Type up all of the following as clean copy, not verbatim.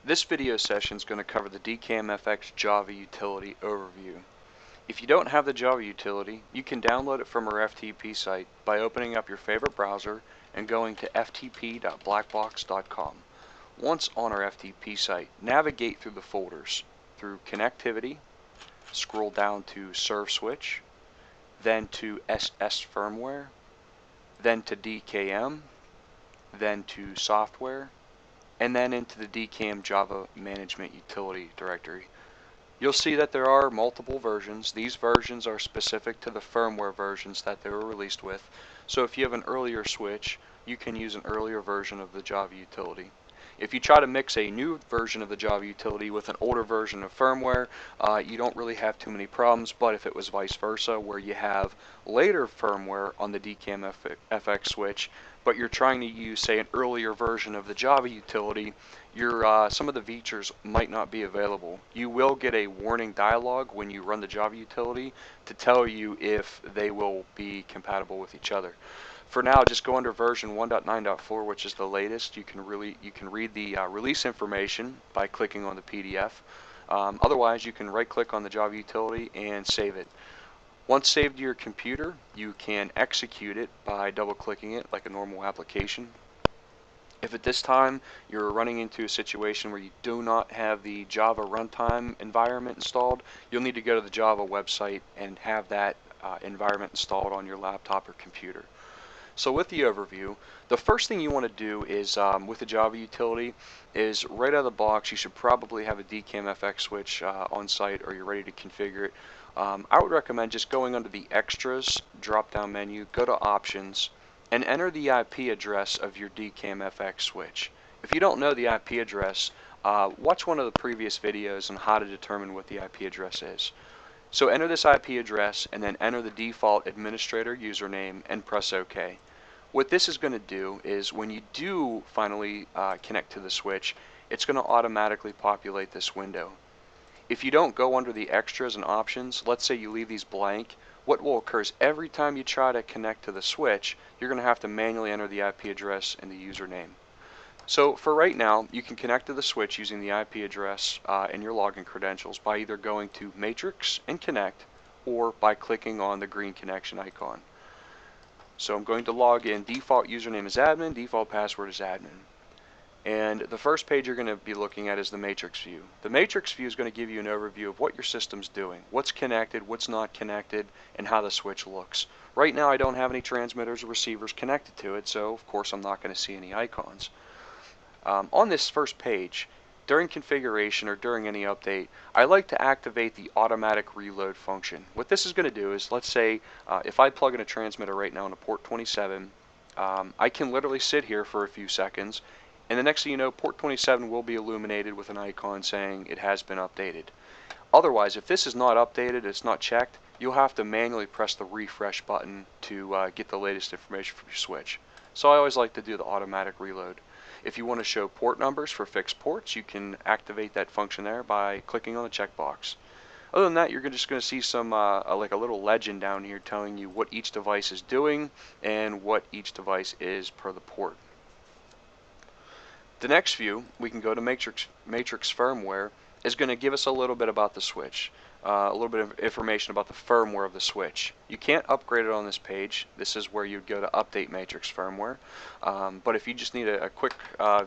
This video session is going to cover the DKMFX Java utility overview. If you don't have the Java utility, you can download it from our FTP site by opening up your favorite browser and going to ftp.blackbox.com. Once on our FTP site, navigate through the folders through Connectivity, scroll down to Serve Switch, then to SS Firmware, then to DKM, then to Software, and then into the DKM Java Management Utility directory. You'll see that there are multiple versions. These versions are specific to the firmware versions that they were released with. So if you have an earlier switch, you can use an earlier version of the Java utility. If you try to mix a new version of the Java utility with an older version of firmware, you don't really have too many problems, but if it was vice versa, where you have later firmware on the DKMFX switch, but you're trying to use, say, an earlier version of the Java utility, some of the features might not be available. You will get a warning dialog when you run the Java utility to tell you if they will be compatible with each other. For now, just go under version 1.9.4, which is the latest. You can read the release information by clicking on the PDF. Otherwise, you can right-click on the Java utility and save it. Once saved to your computer, you can execute it by double-clicking it like a normal application. If at this time you're running into a situation where you do not have the Java runtime environment installed, you'll need to go to the Java website and have that environment installed on your laptop or computer. So with the overview, the first thing you want to do is, with the Java utility, is right out of the box you should probably have a DKMFX switch on site, or you're ready to configure it. I would recommend just going under the Extras drop-down menu, go to Options, and enter the IP address of your DKMFX switch. If you don't know the IP address, watch one of the previous videos on how to determine what the IP address is. So enter this IP address and then enter the default administrator username and press OK. What this is going to do is when you do finally connect to the switch, it's going to automatically populate this window. If you don't go under the extras and options, let's say you leave these blank, what will occur is every time you try to connect to the switch, you're going to have to manually enter the IP address and the username. So for right now, you can connect to the switch using the IP address and your login credentials by either going to Matrix and Connect or by clicking on the green connection icon. So I'm going to log in. Default username is admin, default password is admin. And the first page you're going to be looking at is the matrix view. The matrix view is going to give you an overview of what your system's doing, what's connected, what's not connected, and how the switch looks. Right now I don't have any transmitters or receivers connected to it, so of course I'm not going to see any icons. On this first page, during configuration or during any update, I like to activate the automatic reload function. What this is going to do is, let's say if I plug in a transmitter right now into port 27, I can literally sit here for a few seconds, and the next thing you know, port 27 will be illuminated with an icon saying it has been updated. Otherwise, if this is not updated, it's not checked, you'll have to manually press the refresh button to get the latest information from your switch. So I always like to do the automatic reload. If you want to show port numbers for fixed ports, you can activate that function there by clicking on the checkbox. Other than that, you're just going to see some like a little legend down here telling you what each device is doing and what each device is per the port. The next view, we can go to Matrix Firmware, is going to give us a little bit about the switch, a little bit of information about the firmware of the switch. You can't upgrade it on this page. This is where you'd go to Update Matrix Firmware. But if you just need a quick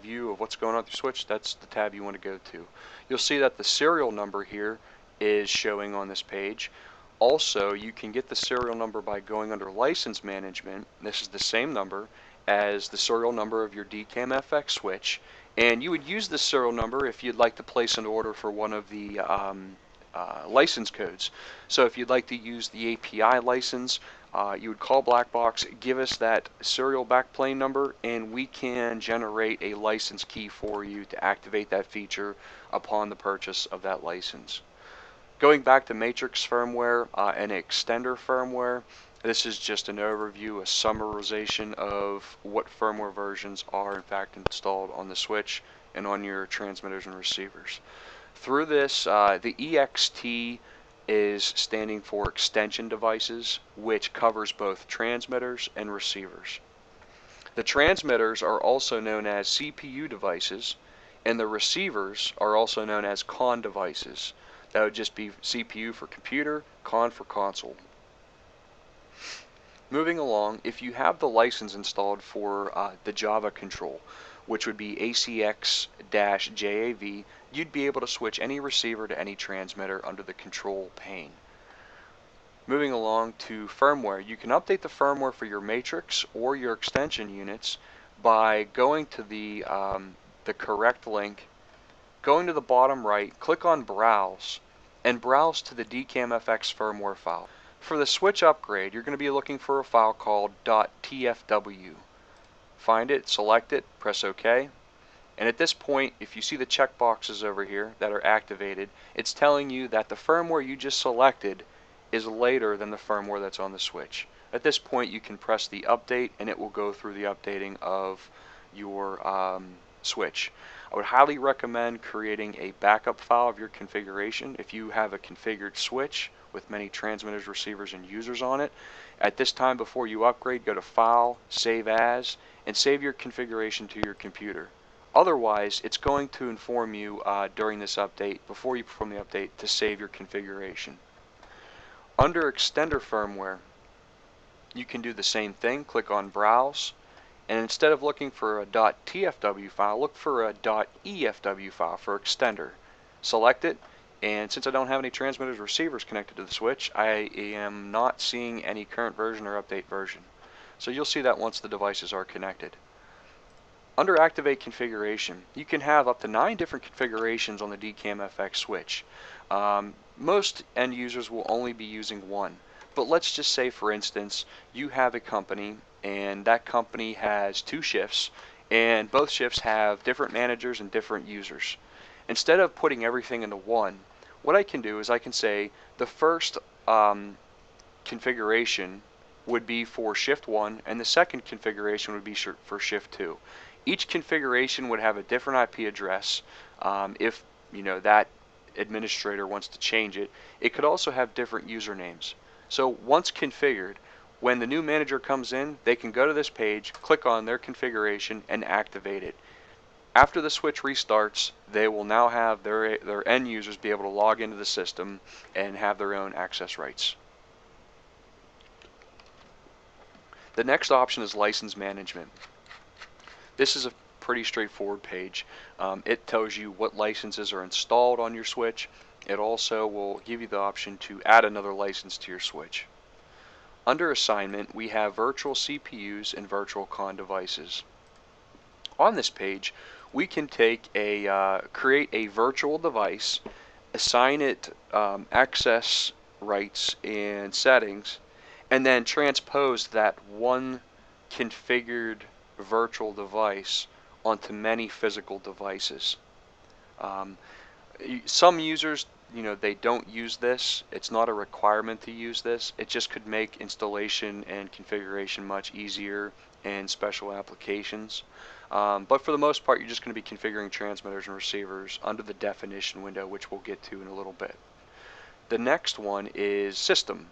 view of what's going on with your switch, that's the tab you want to go to. You'll see that the serial number here is showing on this page. Also, you can get the serial number by going under License Management. This is the same number as the serial number of your DKMFX switch, and you would use this serial number if you'd like to place an order for one of the license codes. So if you'd like to use the API license, you would call Blackbox, give us that serial backplane number, and we can generate a license key for you to activate that feature upon the purchase of that license. Going back to Matrix Firmware and Extender Firmware, this is just an overview, a summarization of what firmware versions are in fact installed on the switch and on your transmitters and receivers. Through this, the EXT is standing for extension devices, which covers both transmitters and receivers. The transmitters are also known as CPU devices, And the receivers are also known as CON devices. That would just be CPU for computer, CON for console. Moving along, if you have the license installed for the Java control, which would be ACX-JAV, you'd be able to switch any receiver to any transmitter under the control pane. Moving along to firmware, you can update the firmware for your matrix or your extension units by going to the correct link, going to the bottom right, click on Browse, and browse to the DKMFX firmware file. For the switch upgrade, you're going to be looking for a file called .tfw. Find it, select it, press OK. And at this point, if you see the checkboxes over here that are activated, it's telling you that the firmware you just selected is later than the firmware that's on the switch. At this point, you can press the update and it will go through the updating of your switch. I would highly recommend creating a backup file of your configuration if you have a configured switch with many transmitters, receivers, and users on it. At this time, before you upgrade, go to File, Save As, and save your configuration to your computer. Otherwise, it's going to inform you during this update, before you perform the update, to save your configuration. Under extender firmware, you can do the same thing. Click on Browse, and instead of looking for a .tfw file, look for a .efw file for extender. Select it, and since I don't have any transmitters or receivers connected to the switch, I am not seeing any current version or update version. So you'll see that once the devices are connected. Under Activate Configuration, you can have up to 9 different configurations on the DKMFX switch. Most end users will only be using one, but let's just say, for instance, you have a company and that company has 2 shifts, and both shifts have different managers and different users. Instead of putting everything into one, what I can do is I can say the first configuration would be for shift 1 and the second configuration would be for shift 2. Each configuration would have a different IP address. If that administrator wants to change it, it could also have different usernames. So once configured, when the new manager comes in, they can go to this page, click on their configuration, and activate it. After the switch restarts, they will now have their end users be able to log into the system and have their own access rights. The next option is license management. This is a pretty straightforward page. It tells you what licenses are installed on your switch. It also will give you the option to add another license to your switch. Under assignment, we have virtual CPUs and virtual CON devices. On this page, we can create a virtual device, assign it access rights and settings, and then transpose that one configured virtual device onto many physical devices. Some users, they don't use this. It's not a requirement to use this. It just could make installation and configuration much easier in special applications. But for the most part, you're just going to be configuring transmitters and receivers under the definition window, which we'll get to in a little bit. The next one is system.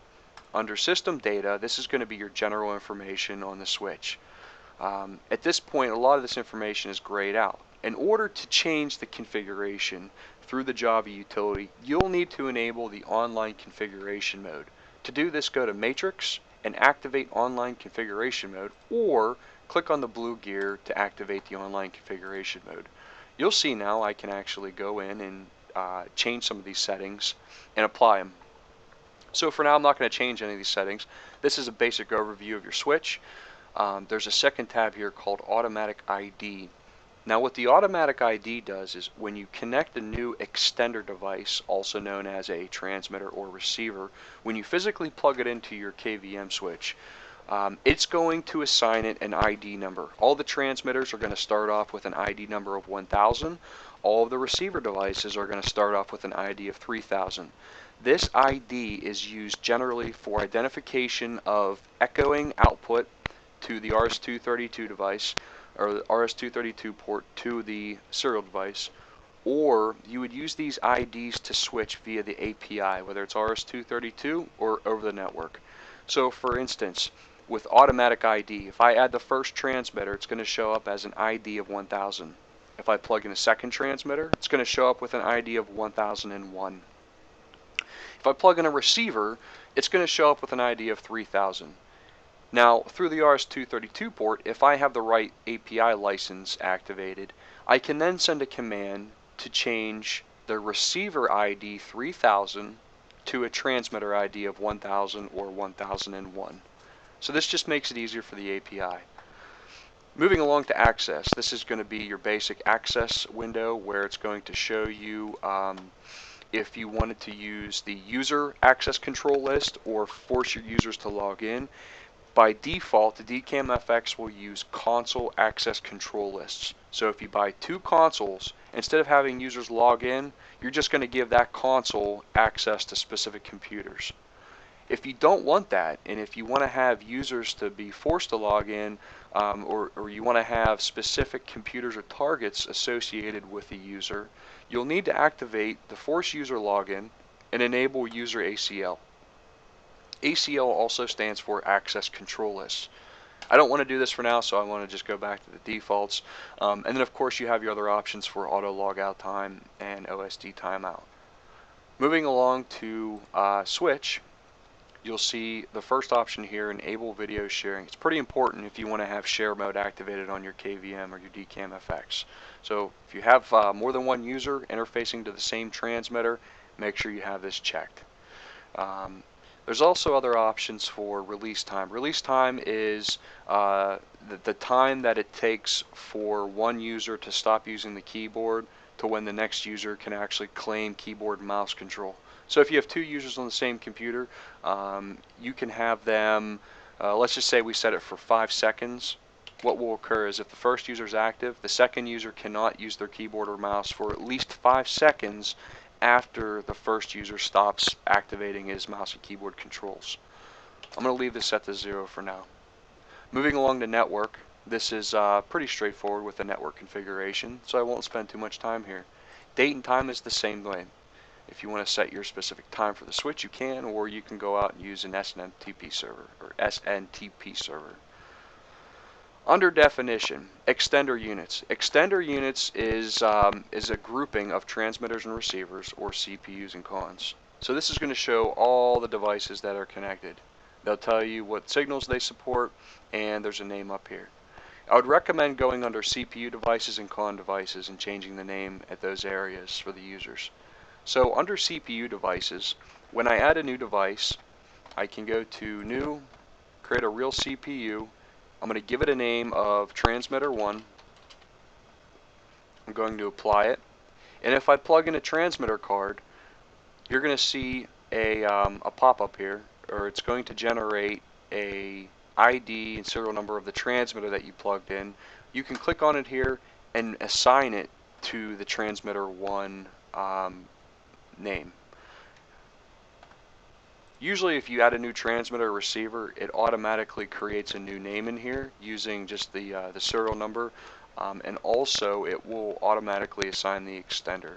Under system data, this is going to be your general information on the switch. At this point, a lot of this information is grayed out. In order to change the configuration through the Java utility, you'll need to enable the online configuration mode. To do this, go to Matrix and activate online configuration mode, or click on the blue gear to activate the online configuration mode. You'll see now I can actually go in and change some of these settings and apply them. So for now, I'm not going to change any of these settings. This is a basic overview of your switch. There's a second tab here called Automatic ID. Now what the Automatic ID does is when you connect a new extender device, also known as a transmitter or receiver, when you physically plug it into your KVM switch, it's going to assign it an ID number. All the transmitters are going to start off with an ID number of 1000. All of the receiver devices are going to start off with an ID of 3000. This ID is used generally for identification of echoing output to the RS-232 device, or the RS-232 port to the serial device, or you would use these IDs to switch via the API, whether it's RS-232 or over the network. So for instance, with Automatic ID, if I add the first transmitter, it's going to show up as an ID of 1000. If I plug in a second transmitter, it's going to show up with an ID of 1001. If I plug in a receiver, it's going to show up with an ID of 3000. Now, through the RS-232 port, if I have the right API license activated, I can then send a command to change the receiver ID 3000 to a transmitter ID of 1000 or 1001. So this just makes it easier for the API. Moving along to access, this is going to be your basic access window where it's going to show you if you wanted to use the user access control list or force your users to log in. By default, the DKM FX will use console access control lists. So if you buy two consoles, instead of having users log in, you're just going to give that console access to specific computers. If you don't want that, and if you want to have users to be forced to log in, or you want to have specific computers or targets associated with the user, you'll need to activate the force user login and enable user ACL. ACL also stands for access control lists. I don't want to do this for now, so I want to just go back to the defaults. And then of course you have your other options for auto logout time and OSD timeout. Moving along to switch, you'll see the first option here, enable video sharing. It's pretty important if you want to have share mode activated on your KVM or your DKM FX. So if you have more than one user interfacing to the same transmitter, make sure you have this checked. There's also other options for release time. Release time is the time that it takes for one user to stop using the keyboard to when the next user can actually claim keyboard and mouse control. So if you have two users on the same computer, you can have them, let's just say we set it for 5 seconds. What will occur is if the first user is active, the second user cannot use their keyboard or mouse for at least 5 seconds after the first user stops activating his mouse and keyboard controls. I'm going to leave this set to 0 for now. Moving along to network, this is pretty straightforward with the network configuration, so I won't spend too much time here. Date and time is the same way. If you want to set your specific time for the switch, you can, or you can go out and use an SNMTP server or SNTP server. Under definition, extender units. Extender units is a grouping of transmitters and receivers, or CPUs and cons. So this is going to show all the devices that are connected. They'll tell you what signals they support, and there's a name up here. I would recommend going under CPU devices and con devices and changing the name at those areas for the users. So under CPU devices, when I add a new device, I can go to New, create a real CPU. I'm going to give it a name of Transmitter 1. I'm going to apply it. And if I plug in a transmitter card, you're going to see a pop-up here, or it's going to generate a ID and serial number of the transmitter that you plugged in. You can click on it here and assign it to the Transmitter 1 name. Usually if you add a new transmitter or receiver, it automatically creates a new name in here using just the serial number, and also it will automatically assign the extender.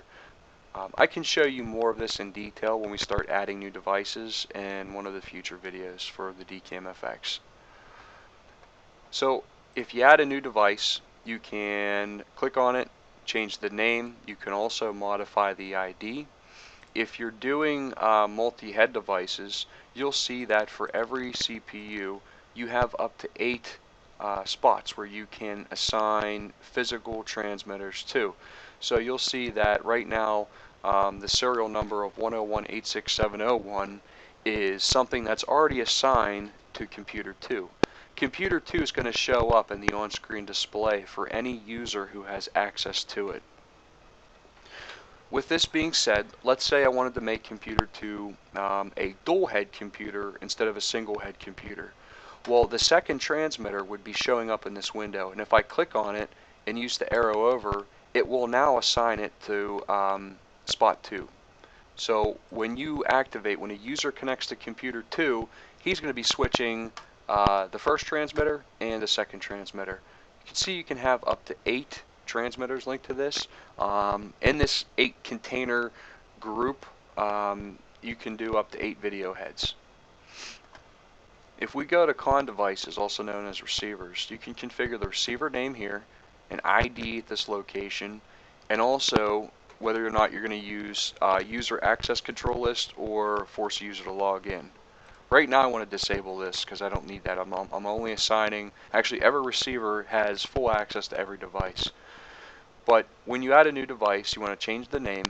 I can show you more of this in detail when we start adding new devices in one of the future videos for the DKM FX. So if you add a new device, you can click on it, change the name. You can also modify the ID. If you're doing multi-head devices, you'll see that for every CPU you have up to 8 spots where you can assign physical transmitters to. So you'll see that right now the serial number of 101.86701 is something that's already assigned to computer 2. Computer 2 is going to show up in the on-screen display for any user who has access to it. With this being said, let's say I wanted to make computer 2 a dual head computer instead of a single head computer. Well, the second transmitter would be showing up in this window, and if I click on it and use the arrow over, it will now assign it to spot 2. So when you activate, when a user connects to computer 2, he's going to be switching the first transmitter and the second transmitter. You can see you can have up to 8 transmitters linked to this. In this 8 container group, you can do up to 8 video heads. If we go to con devices, also known as receivers, you can configure the receiver name here, an ID at this location, and also whether or not you're going to use user access control list or force a user to log in. Right now I want to disable this because I don't need that. I'm only assigning, actually every receiver has full access to every device. But when you add a new device, you want to change the name,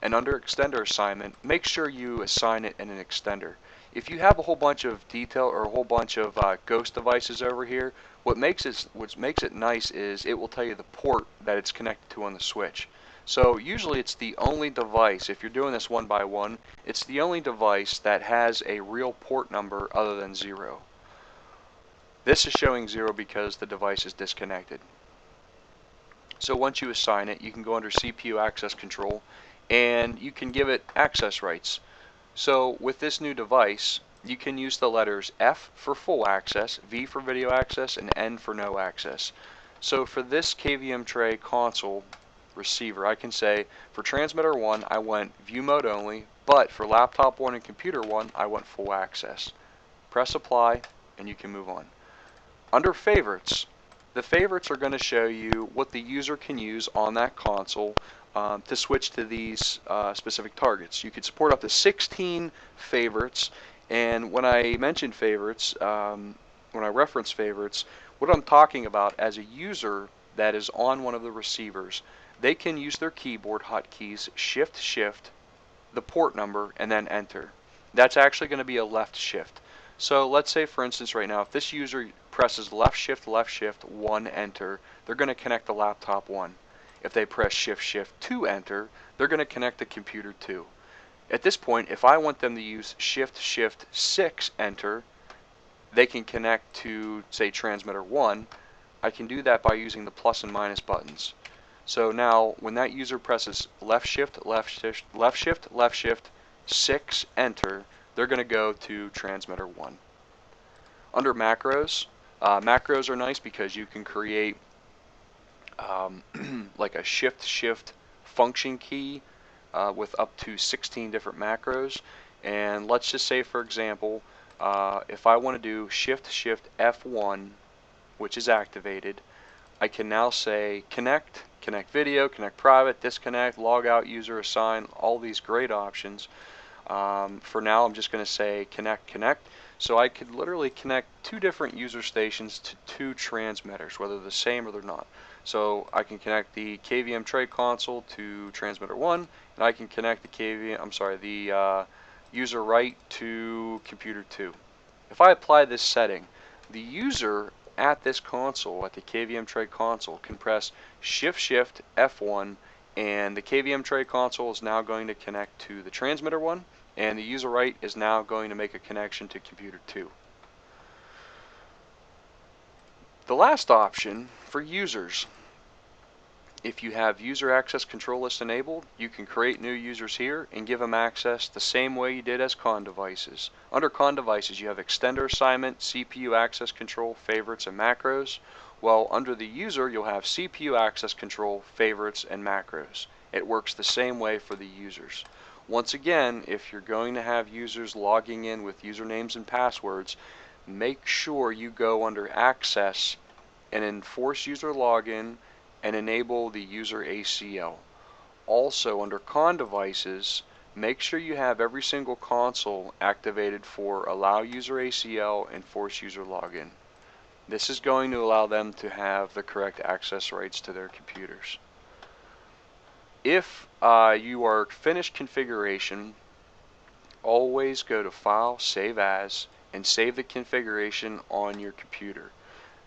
and under extender assignment, make sure you assign it in an extender. If you have a whole bunch of detail or a whole bunch of ghost devices over here, what makes it nice is it will tell you the port that it's connected to on the switch. So usually it's the only device, if you're doing this one by one, it's the only device that has a real port number other than 0. This is showing 0 because the device is disconnected. So once you assign it, you can go under CPU access control and you can give it access rights. So with this new device, you can use the letters F for full access, V for video access, and N for no access. So for this KVM tray console receiver, I can say for transmitter 1 I want view mode only, but for laptop 1 and computer 1 I want full access. Press apply and you can move on. Under favorites, the favorites are going to show you what the user can use on that console to switch to these specific targets. You could support up to 16 favorites, and when I mention favorites, when I reference favorites, what I'm talking about as a user that is on one of the receivers, they can use their keyboard hotkeys, shift, the port number, and then enter. That's actually going to be a left shift. So let's say, for instance, right now, if this user presses left shift, 1, enter, they're going to connect the laptop 1. If they press shift, 2, enter, they're going to connect the computer 2. At this point, if I want them to use shift, 6, enter, they can connect to, say, transmitter 1. I can do that by using the plus and minus buttons. So now, when that user presses left shift, 6, enter, they're going to go to transmitter 1. Under macros, macros are nice because you can create like a shift function key with up to 16 different macros. And let's just say, for example, if I want to do shift F1, which is activated, I can now say connect video, connect private, disconnect, log out, user, assign, all these great options. For now, I'm just going to say connect. So I could literally connect 2 different user stations to 2 transmitters, whether they're the same or they're not. So I can connect the KVM tray console to transmitter 1, and I can connect the user right to computer 2. If I apply this setting, the user at this console, at the KVM tray console, can press shift F1, and the KVM tray console is now going to connect to the transmitter 1, and the user right is now going to make a connection to computer 2. The last option for users, if you have user access control list enabled, you can create new users here and give them access the same way you did as con devices. Under con devices, you have extender assignment, CPU access control, favorites, and macros. Well, under the user, you'll have CPU access control, favorites, and macros. It works the same way for the users. Once again, if you're going to have users logging in with usernames and passwords, make sure you go under access and enforce user login and enable the user ACL. Also, under con devices, make sure you have every single console activated for allow user ACL and force user login. This is going to allow them to have the correct access rights to their computers. If you are finished configuration, always go to File, Save As, and save the configuration on your computer.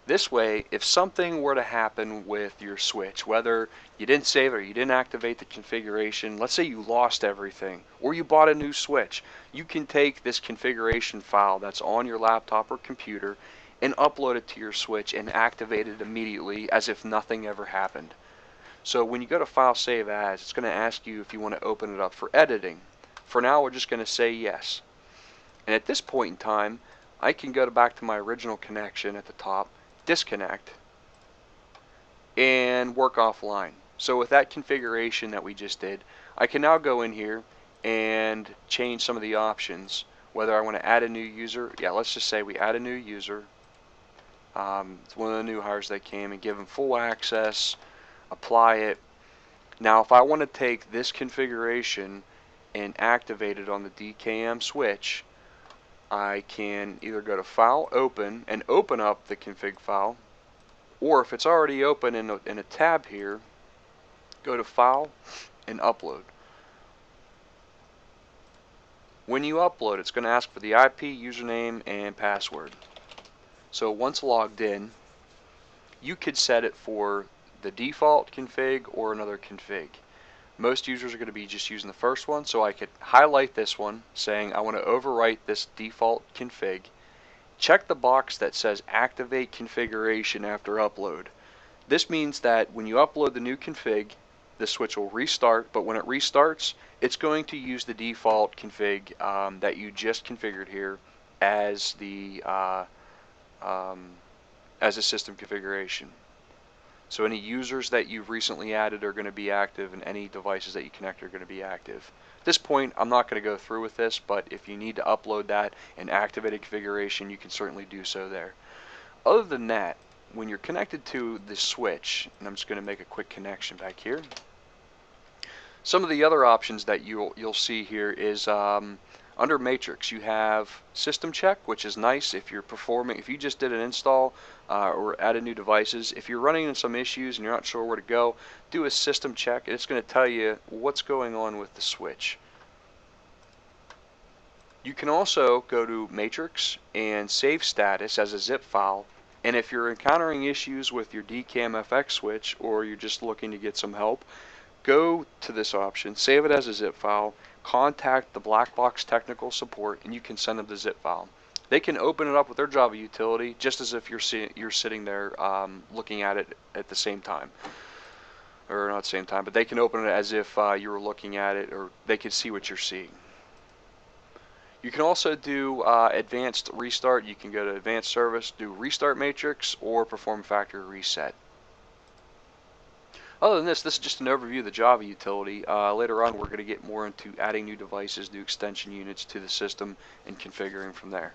This way, if something were to happen with your switch, whether you didn't save it or you didn't activate the configuration, let's say you lost everything, or you bought a new switch, you can take this configuration file that's on your laptop or computer and upload it to your switch and activate it immediately as if nothing ever happened. So when you go to File, Save As, it's going to ask you if you want to open it up for editing. For now, we're just going to say yes. And at this point in time, I can go back to my original connection at the top, disconnect, and work offline. So with that configuration that we just did, I can now go in here and change some of the options. Whether I want to add a new user, let's just say we add a new user. It's one of the new hires that came, and give them full access, apply it. Now if I want to take this configuration and activate it on the DKM switch, I can either go to File, Open, and open up the config file, or if it's already open in a tab here, go to File and Upload. When you upload, it's going to ask for the IP, username, and password. So once logged in, you could set it for the default config or another config. Most users are going to be just using the first one, so I could highlight this one saying I want to overwrite this default config. Check the box that says Activate Configuration after upload. This means that when you upload the new config, the switch will restart, but when it restarts, it's going to use the default config that you just configured here as the as a system configuration. So any users that you've recently added are going to be active, and any devices that you connect are going to be active. At this point, I'm not going to go through with this, but if you need to upload that and activate a configuration, you can certainly do so there. Other than that, when you're connected to the switch, and I'm just going to make a quick connection back here, some of the other options that you'll see here is under Matrix you have System Check, which is nice if you're performing, if you just did an install or added new devices. If you're running into some issues and you're not sure where to go, do a System Check, and it's going to tell you what's going on with the switch. You can also go to Matrix and save status as a zip file, and if you're encountering issues with your DKM FX switch, or you're just looking to get some help, go to this option, save it as a zip file, contact the Black Box technical support, and you can send them the zip file. They can open it up with their Java utility just as if you're sitting there looking at it at the same time. Or not the same time, but they can open it as if you were looking at it, or they can see what you're seeing. You can also do advanced restart. You can go to advanced service, do restart matrix, or perform factory reset. Other than this is just an overview of the Java utility. Later on we're going to get more into adding new devices, new extension units to the system, and configuring from there.